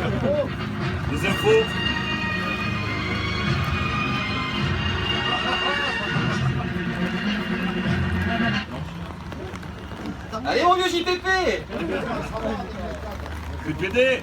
Les infos. Allez mon vieux JPP. QPD.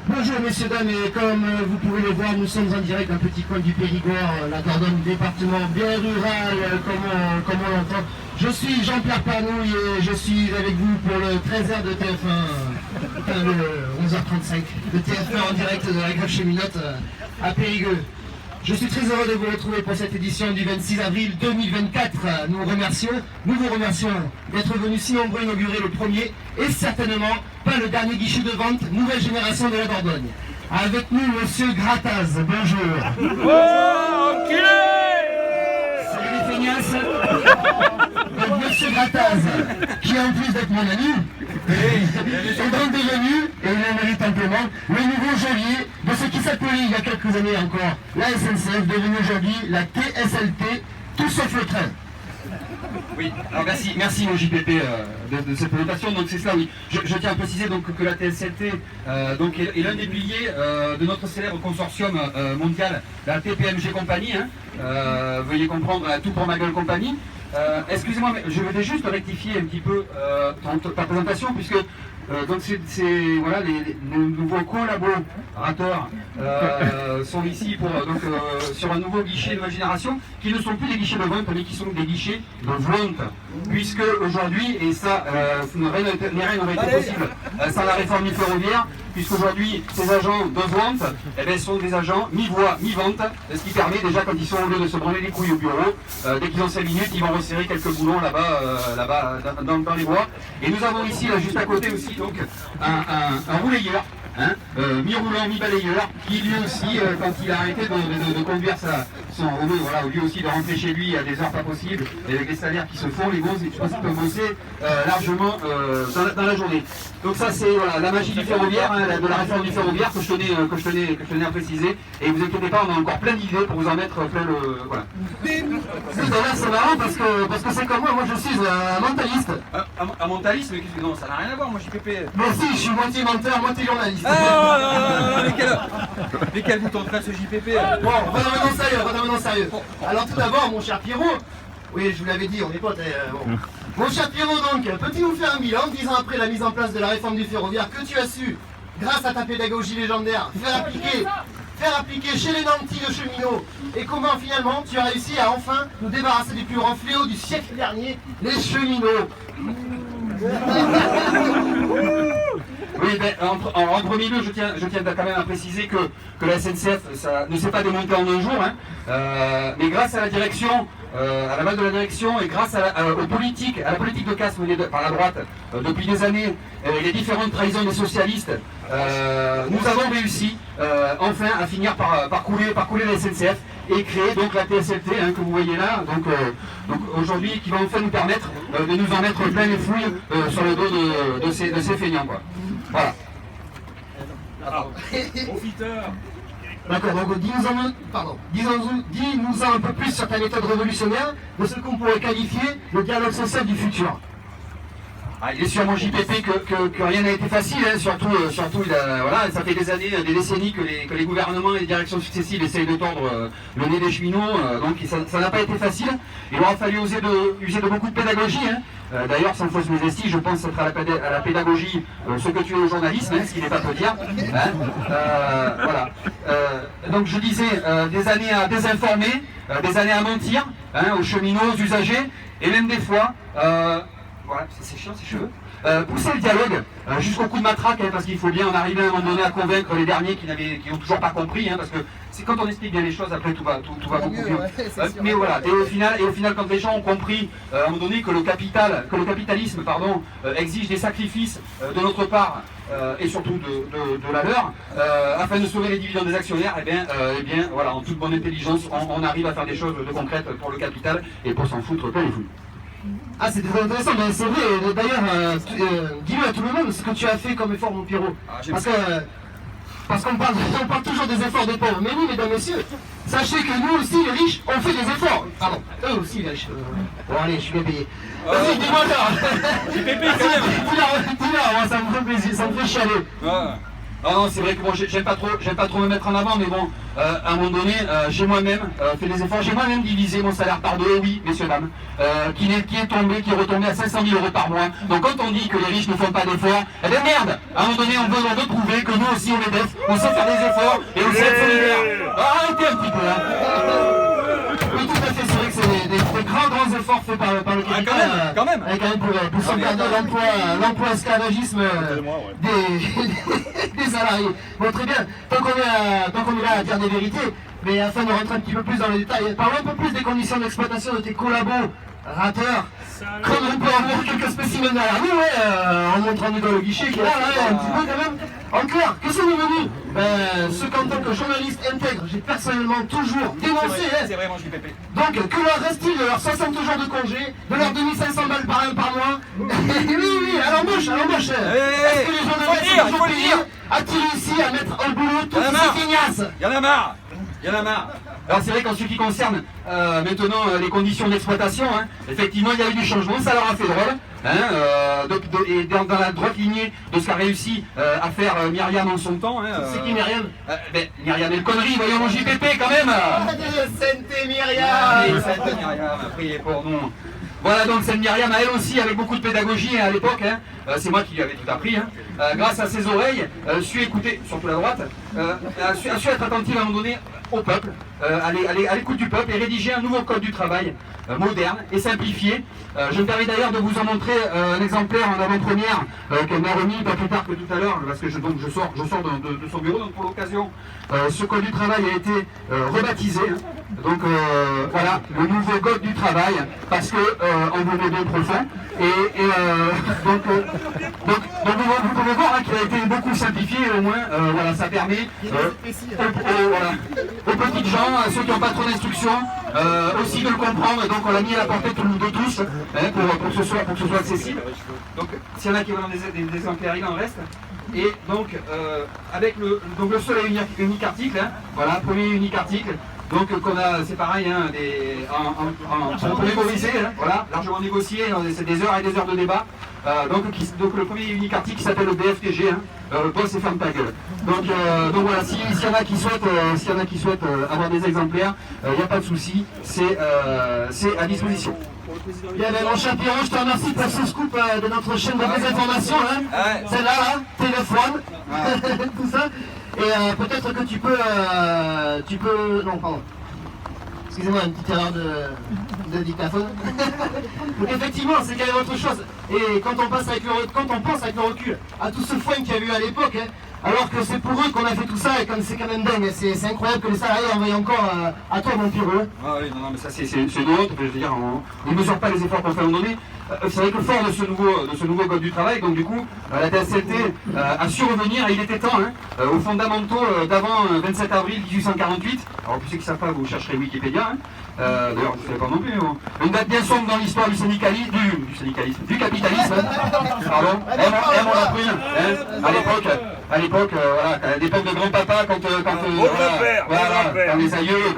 Bonjour messieurs, dames, et comme vous pouvez le voir, nous sommes en direct d'un petit coin du Périgord, la Dordogne, département bien rural, comme on l'entend. Je suis Jean-Pierre Parnouille et je suis avec vous pour le 13h de TF1, enfin le 11h35 de TF1 en direct de la grève cheminote à Périgueux. Je suis très heureux de vous retrouver pour cette édition du 26 avril 2024. Nous vous remercions d'être venus si nombreux inaugurer le premier et certainement pas le dernier guichet de vente nouvelle génération de la Dordogne. Avec nous, monsieur Grattaz, bonjour. Oh, enculé! Salut les feignasses. Donc monsieur Grattaz, qui en plus d'être mon ami, est donc devenu, et il le mérite amplement, le nouveau geôlier de ce qui s'appelait il y a quelques années encore la SNCF, devenue aujourd'hui la TSLT, tout sauf le train. Oui, alors merci mon JPP de cette présentation. Donc c'est cela, oui. Je tiens à préciser donc que la TSLT donc est l'un des piliers de notre célèbre consortium mondial, la TPMG Compagnie. Veuillez comprendre, tout pour ma gueule compagnie. Excusez-moi, mais je voulais juste rectifier un petit peu ta présentation, puisque donc voilà, nos nouveaux collaborateurs sont ici pour sur un nouveau guichet nouvelle génération, qui ne sont plus des guichets de vente, mais qui sont des guichets de vente, puisque aujourd'hui, et ça rien n'aurait été possible sans la réforme du ferroviaire, puisqu'aujourd'hui ces agents de vente sont des agents mi-voix, mi-vente, ce qui permet déjà, quand ils sont au lieu de se branler les couilles au bureau, dès qu'ils ont 5 minutes, ils vont resserrer quelques boulons là-bas dans les bois. Et nous avons ici, là, juste à côté aussi, donc un roulayeur, mi-roulant, mi-balayeur, qui lui aussi, quand il a arrêté de conduire son rouleau, voilà, au lieu aussi de rentrer chez lui à des heures pas possibles, et avec les salaires qui se font, les gosses, je pense qu'ils peuvent bosser largement dans la journée. Donc ça c'est voilà, la magie du ferroviaire, de la réforme du ferroviaire que je tenais à préciser. Et vous inquiétez pas, on a encore plein d'idées pour vous en mettre plein le... Voilà. D'ailleurs c'est marrant parce que c'est comme moi je suis un mentaliste. Un mentaliste, mais qu'est-ce que non, ça n'a rien à voir, moi JPP. Mais si, je suis moitié menteur, moitié journaliste. Ah mais quel bouton de presse ce JPP. Bon, revenons sérieux. Alors tout d'abord, mon cher Pierrot, oui, je vous l'avais dit, on est potes. Bon. Mon cher Pierrot, donc, peux-tu nous faire un bilan, 10 ans après la mise en place de la réforme du ferroviaire, que tu as su, grâce à ta pédagogie légendaire, faire appliquer chez les nantis de cheminots, et comment finalement tu as réussi à enfin nous débarrasser du plus grand fléau du siècle dernier, les cheminots. Oui, mais en premier lieu, je tiens quand même à préciser que la SNCF ça ne s'est pas démontée en un jour, mais grâce à la direction, à la base de la direction, et grâce à la politique de casse menée par la droite depuis des années, les différentes trahisons des socialistes, nous avons réussi enfin à finir par couler la SNCF et créer donc la TSLT que vous voyez là, donc aujourd'hui qui va enfin nous permettre de nous en mettre plein les fouilles sur le dos de ces feignants, quoi. Voilà. Profiteur. D'accord, donc dis-nous un peu plus sur ta méthode révolutionnaire de ce qu'on pourrait qualifier le dialogue social du futur. Il est sur mon JPP que rien n'a été facile, surtout voilà, ça fait des années, des décennies que les gouvernements et les directions successives essayent de tordre le nez des cheminots, donc ça n'a pas été facile. Il aura fallu user de beaucoup de pédagogie. D'ailleurs, sans fausse modestie, je pense être à la pédagogie ce que tu es au journalisme, ce qui n'est pas peu dire. Voilà. Donc je disais, des années à désinformer, des années à mentir, aux cheminots, aux usagers, et même des fois... Voilà, c'est chiant ces cheveux. Pousser le dialogue jusqu'au coup de matraque, parce qu'il faut bien en arriver à un moment donné à convaincre les derniers qui n'ont toujours pas compris, parce que c'est quand on explique bien les choses, après tout va beaucoup mieux. Mais voilà, et au final, quand les gens ont compris à un moment donné que le capitalisme exige des sacrifices de notre part et surtout de la leur, afin de sauver les dividendes des actionnaires, et bien voilà, en toute bonne intelligence, on arrive à faire des choses de concrètes pour le capital et pour s'en foutre plein les fouilles. Ah, c'est très intéressant, mais c'est vrai. D'ailleurs, dis-le à tout le monde ce que tu as fait comme effort, mon Pierrot. Parce que parce qu'on parle toujours des efforts des pauvres. Mais oui, mesdames, messieurs, sachez que nous aussi, les riches, on fait des efforts. Pardon, eux aussi, les riches. Bon, allez, je suis bien payé. Vas-y, dis-moi là. J'ai pépé quand même. Dis-là, moi, ça me fait plaisir, ça me fait chialer. Ah. Ah non, c'est vrai que moi j'aime pas trop me mettre en avant, mais bon, à un moment donné, j'ai moi-même fait des efforts, j'ai moi-même divisé mon salaire par deux, oui, messieurs, dames, qui est retombé à 500 000 € par mois. Donc quand on dit que les riches ne font pas d'efforts, eh bien merde, à un moment donné, on veut prouver que nous aussi on est def, on sait faire des efforts et on sait être solidaire. Arrêtez un petit peu, hein. Oui, tout à fait, c'est vrai que c'est des grands efforts faits par le capital. Quand même. Pour sauvegarder l'emploi esclavagisme des salariés. Bon, très bien, tant qu'on est là à dire des vérités, mais afin de rentrer un petit peu plus dans les détails, parlons un peu plus des conditions d'exploitation de tes collaborateurs. Comme on peut en voir quelques spécimens derrière nous, en montrant du doigt le guichet qui est là, un petit peu quand même. En clair, que sont devenus ceux qu'en tant que journaliste intègre, j'ai personnellement toujours dénoncé. C'est vraiment JPP. Donc, que leur reste-t-il de leurs 60 jours de congé, de leurs 2500 balles par mois? Oui, à l'embauche. Est-ce que les journalistes sont toujours payés? A-t-il réussi à mettre au boulot toutes ces feignasses? Il y en a marre. Alors c'est vrai qu'en ce qui concerne maintenant les conditions d'exploitation, hein, effectivement il y a eu du changement, ça leur a fait drôle. Hein, et dans la droite lignée de ce qu'a réussi à faire Myriam en son temps. Hein, c'est qui Myriam? Myriam et le connerie, voyons mon JPP quand même. Sainte Myriam. Allez, Sainte Myriam, priez pour nous. Voilà donc cette Myriam, elle aussi avec beaucoup de pédagogie hein, à l'époque, hein, c'est moi qui lui avais tout appris, hein, grâce à ses oreilles, su écouter, surtout la droite, a su être attentive à un moment donné au peuple, à l'écoute du peuple et rédiger un nouveau code du travail moderne et simplifié. Je me permets d'ailleurs de vous en montrer un exemplaire en avant-première qu'elle m'a remis pas plus tard que tout à l'heure, parce que je sors de son bureau, donc pour l'occasion, ce code du travail a été rebaptisé. Hein. Donc voilà, le nouveau code du travail, parce que on vous met bien profond. Donc vous pouvez voir hein, qu'il a été beaucoup simplifié, au moins voilà, ça permet aux petites gens, à ceux qui n'ont pas trop d'instructions, aussi de le comprendre. Donc on l'a mis à la portée de tous hein, pour que ce soit accessible. Donc s'il y en a qui veulent des exemplaires, il en reste. Et donc avec le seul et unique article, hein, voilà, premier et unique article. Donc c'est pareil, hein, pour mémoriser, hein, voilà, largement négocié, c'est des heures et des heures de débat. Donc le premier et unique article qui s'appelle le BFTG, hein, bosse et ferme ta gueule. Donc voilà, s'il y en a qui souhaitent avoir des exemplaires, il n'y a pas de souci, c'est à disposition. Bien, mon cher Pierrot, je te remercie pour ce scoop de notre chaîne de désinformation, hein. Ouais. Celle-là, hein, téléphone, ouais. Tout ça. Et peut-être que tu peux... Non, pardon. Excusez-moi, une petite erreur de dictaphone. Donc effectivement, c'est quand même autre chose. Et quand on pense avec le recul à tout ce foin qu'il y a eu à l'époque, hein, alors que c'est pour eux qu'on a fait tout ça, et c'est quand même dingue, c'est incroyable que les salariés envoient encore à toi, mon Pierrot. Ah oui, non, mais ça c'est une honte, je veux dire, on ne mesure pas les efforts qu'on fait à un moment donné. C'est vrai que fort de ce nouveau code du travail, donc du coup, la TSLT a su revenir, et il était temps, hein, aux fondamentaux d'avant 27 avril 1848. Alors pour ceux qui ne savent pas, vous chercherez Wikipédia, hein. D'ailleurs, je ne savais pas non plus, hein. Une date bien sombre dans l'histoire du syndicalisme, du capitalisme, hein. Pardon, on l'a pris, hein. À l'époque, voilà, à l'époque de grand-papa, quand les aïeux,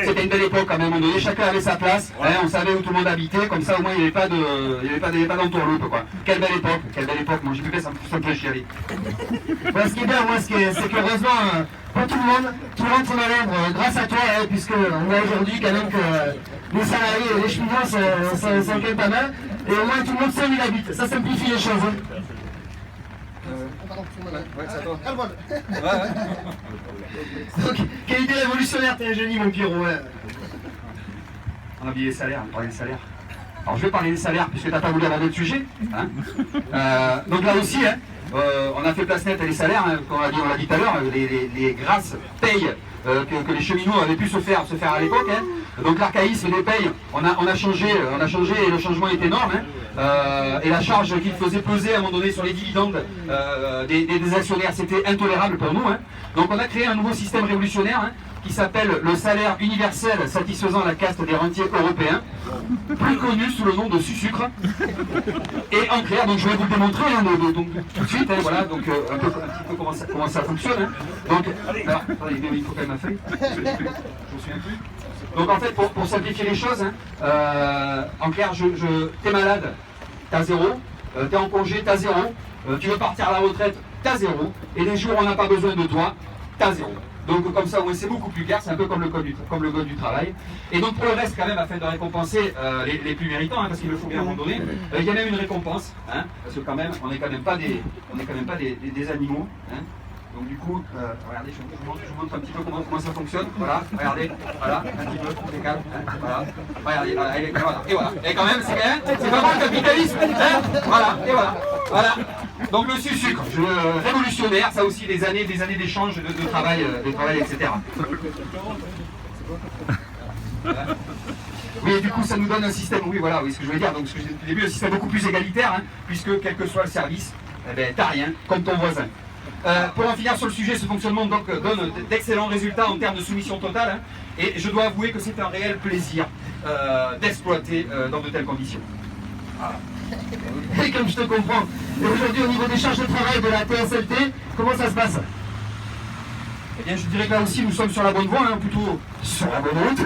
c'était une belle époque quand même, à un moment donné, chacun avait sa place, ouais. Hein, on savait où tout le monde habitait, comme ça au moins il n'y avait pas d'entourloupe, quoi. Quelle belle époque, moi j'ai pu faire ça me fait chialer. Ouais, ce qui est bien, moi, c'est que heureusement, pour tout le monde tourne à l'ombre, grâce à toi, hein, puisqu'on a aujourd'hui quand même que les salariés et les cheminots sont quand même pas mal, et au moins tout le monde sait où il habite, ça simplifie les choses. Hein. Ouais, c'est à toi. Donc, quelle idée révolutionnaire, t'es un génie, mon Pierrot. Ouais. On a oublié les salaires, on parlait des salaires. Alors je vais parler des salaires, puisque tu n'as pas voulu aborder le sujet. Hein. Donc là aussi, hein, on a fait place nette à les salaires, hein, on l'a dit tout à l'heure, les grasses payes que les cheminots avaient pu se faire à l'époque. Hein. Donc l'archaïsme des payes, on a changé et le changement est énorme. Hein. Et la charge qu'il faisait peser à un moment donné sur les dividendes des actionnaires, c'était intolérable pour nous. Hein. Donc on a créé un nouveau système révolutionnaire, hein, qui s'appelle le salaire universel satisfaisant la caste des rentiers européens, plus connu sous le nom de sucre. Et en clair, donc je vais vous le démontrer donc, tout de suite, hein, voilà, donc un petit peu comment ça fonctionne. Hein. Donc, alors, attendez, il faut quand même ma feuille, je me souviens plus. Donc en fait, pour simplifier les choses, hein, en clair, t'es malade, t'as 0, t'es en congé, t'as 0, tu veux partir à la retraite, t'as 0, et les jours où on n'a pas besoin de toi, t'as 0. Donc comme ça, c'est beaucoup plus clair, c'est un peu comme le code du travail. Et donc pour le reste, quand même, afin de récompenser les plus méritants, hein, parce qu'il le faut bien à un moment donné, il y a même une récompense, hein, parce que quand même, on n'est quand même pas des animaux. Hein. Donc du coup, regardez, je vous montre un petit peu comment ça fonctionne. Voilà, regardez, voilà, un petit peu, c'est calme, hein, voilà. Regardez, voilà, et voilà. Et quand même, c'est vraiment le capitalisme, hein, voilà, et voilà. Donc le sucre, révolutionnaire, ça aussi des années d'échanges, de travail, etc. Voilà. Oui, du coup, ça nous donne un système, oui, ce que je voulais dire, donc ce que j'ai dit depuis le début, un système beaucoup plus égalitaire, hein, puisque quel que soit le service, eh ben, t'as rien, comme ton voisin. Pour en finir sur le sujet, ce fonctionnement donc, donne d'excellents résultats en termes de soumission totale, hein, et je dois avouer que c'est un réel plaisir d'exploiter dans de telles conditions. Voilà. Et comme je te comprends, et aujourd'hui au niveau des charges de travail de la TSLT, comment ça se passe? Eh bien, je dirais que là aussi, nous sommes sur la bonne voie, hein, plutôt sur la bonne route.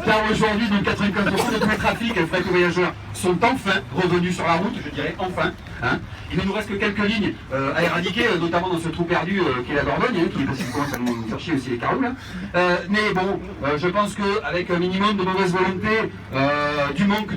Car aujourd'hui, 95% de tous les trafics fret ou voyageurs sont enfin revenus sur la route, je dirais enfin. Hein. Il ne nous reste que quelques lignes à éradiquer, notamment dans ce trou perdu qu'est la Dordogne, hein, qui commence à nous faire chier aussi les caroules. Mais bon, je pense qu'avec un minimum de mauvaise volonté, du manque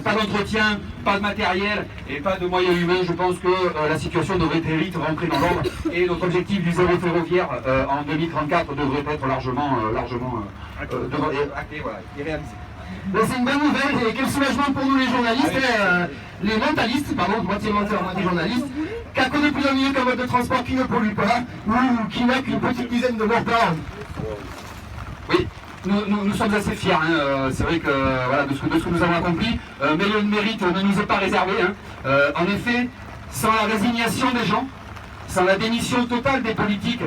pas d'entretien, pas de matériel et pas de moyens humains, je pense que la situation devrait très vite rentrer dans l'ordre et notre objectif du zéro ferroviaire en 2034 devrait être largement acté, voilà, et réalisé. C'est une bonne nouvelle et quel soulagement pour nous les journalistes, les mentalistes, pardon, moitié menteur, moitié journaliste, qu'à connaît plus mieux qu'un mode de transport qui ne pollue pas ou qui n'a qu'une petite dizaine de morts par an. Oui. Nous sommes assez fiers, hein, c'est vrai que voilà, de ce que nous avons accompli, mais le mérite ne nous est pas réservé. Hein. En effet, sans la résignation des gens, sans la démission totale des politiques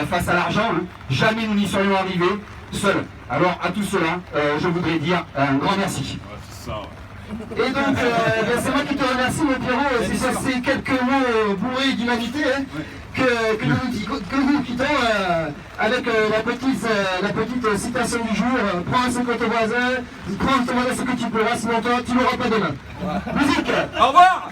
face à l'argent, hein, jamais nous n'y serions arrivés seuls. Alors à tout cela, je voudrais dire un grand merci. Ouais, c'est ça, ouais. Et donc, c'est moi qui te remercie, mon Pierrot. C'est sur ces quelques mots bourrés d'humanité hein, que nous quittons avec la petite citation du jour. Prends ce que ton voisin, prends ton voisin ce que tu pourras, sinon toi, tu n'auras pas demain. Musique. Au revoir.